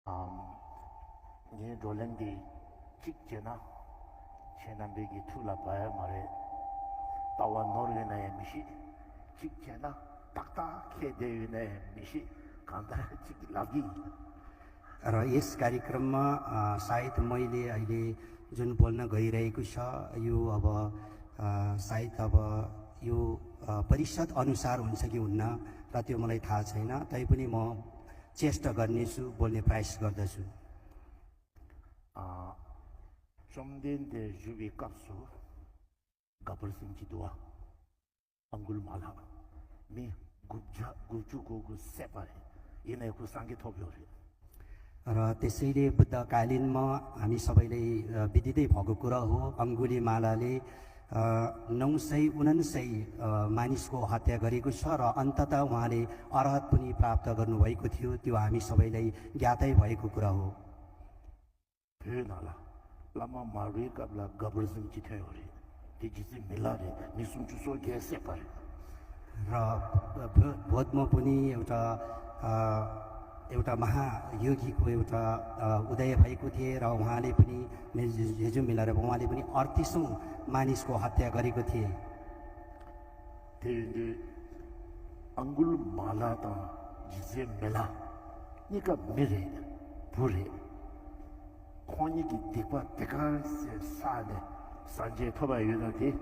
ये डोलेंदी चिक जेना chenambe기 tul라 봐야 말해 tawa norgene mishi chik chena takta ke deune mishi kanda chik lagi र यस कार्यक्रममा सायद मैले अहिले जुन बोल्न गइरहेको छ यो अब सायद अब यो परिषद अनुसार हुन्छ कि हुन्न र त्यो मलाई थाहा छैन तैपनि म चेष्टा गर्नेछु बोल्ने प्रयास गर्दछु 좀된데 주비 값수 가벌సిం지도와 엉굴마라 미 굽자 구주고고 세바레 이내 구상기 토비오리 र त्यसैले बुद्धकालीनमा हामी सबैले विदितै भएको कुरा हो अङ्गुलीमालाले 999 मानिसको हत्या गरेको छ र अन्ततः उहाँले अरहत पनि प्राप्त गर्नुभएको थियो त्यो हामी सबैलाई ज्ञातै भएको कुरा हो भेनाला लामा मारी कबला गबरसिंची थयोरी तिजिसि मिलारे निसुमचुसो के सेपारे र बोधमा पनि एउटा महायोगीको एउटा उदय भएको थिए र उहाँले पनि हिजो मिलाएर उहाँले पनि 38औं मानिसको हत्या गरेको थिए तेले अंगुल माला त जिसे मिला निका मिरे पुरे खोनिकी दिपा तेकासे साले 산제 토바 유나티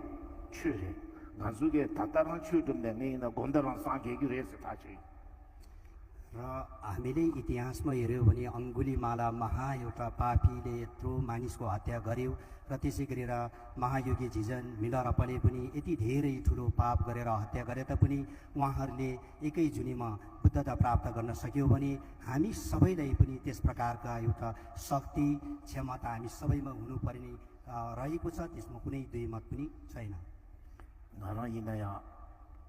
추레 나주게 다다랑 추든데 네나 곤다랑 상계기로 해서 다지 र हामीले इतिहासमा हेर्यौं भने अङ्गुलीमाला महा एउटा पापीले यत्रो मानिसको हत्या गर्यो र त्यसै गरेर महायोगी झिजन मिलरपले पनि यति धेरै ठुलो पाप गरेर हत्या गरे तापनि उहाँहरूले एकै जुनीमा बुद्धता प्राप्त गर्न सक्यो भने हामी सबैलाई पनि त्यस प्रकारका एउटा शक्ति क्षमता हामी सबैमा हुनुपर्ने रहेको छ त्यसमा कुनै दुई मत पनि छैन 나라 이나야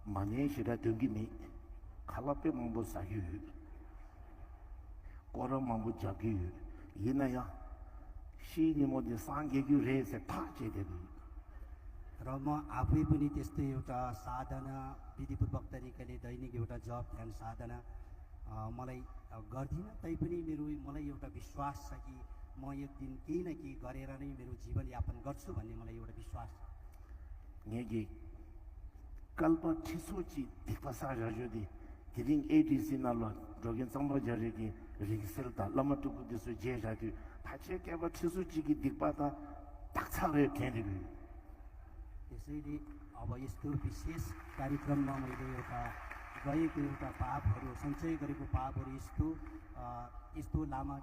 마네시라 등기미 칼라페 망보 사유 꼬라 망보 자기 이나야 시니 모디 상계규 레세 타제데비 र म आफै पनि त्यस्तै एउटा साधना विधिपूर्वक तरिकाले दैनिक एउटा जप ध्यान साधना मलाई गर्दिन तैपनि मलाई एउटा विश्वास छ कि म एक दिन केही न केही गरेर नै मेरो जीवन यापन गर्छु भन्ने मलाई एउटा विश्वास छ नेगी कल्प छिसोची दिपसा जजोदी तिरिङ एडीसी नालो जोगिन सम्बजरेगी रिक्सेलता लमटुकु दिसु जेजाकी थाचे केबा छिसोचीकी दिपता ताक्छारे केनेगी त्यसैले अब यस्तो विशेष कार्यक्रममा मैले एउटा गएको एउटा पापहरू सञ्चय गरेको पापहरू यस्तो लामा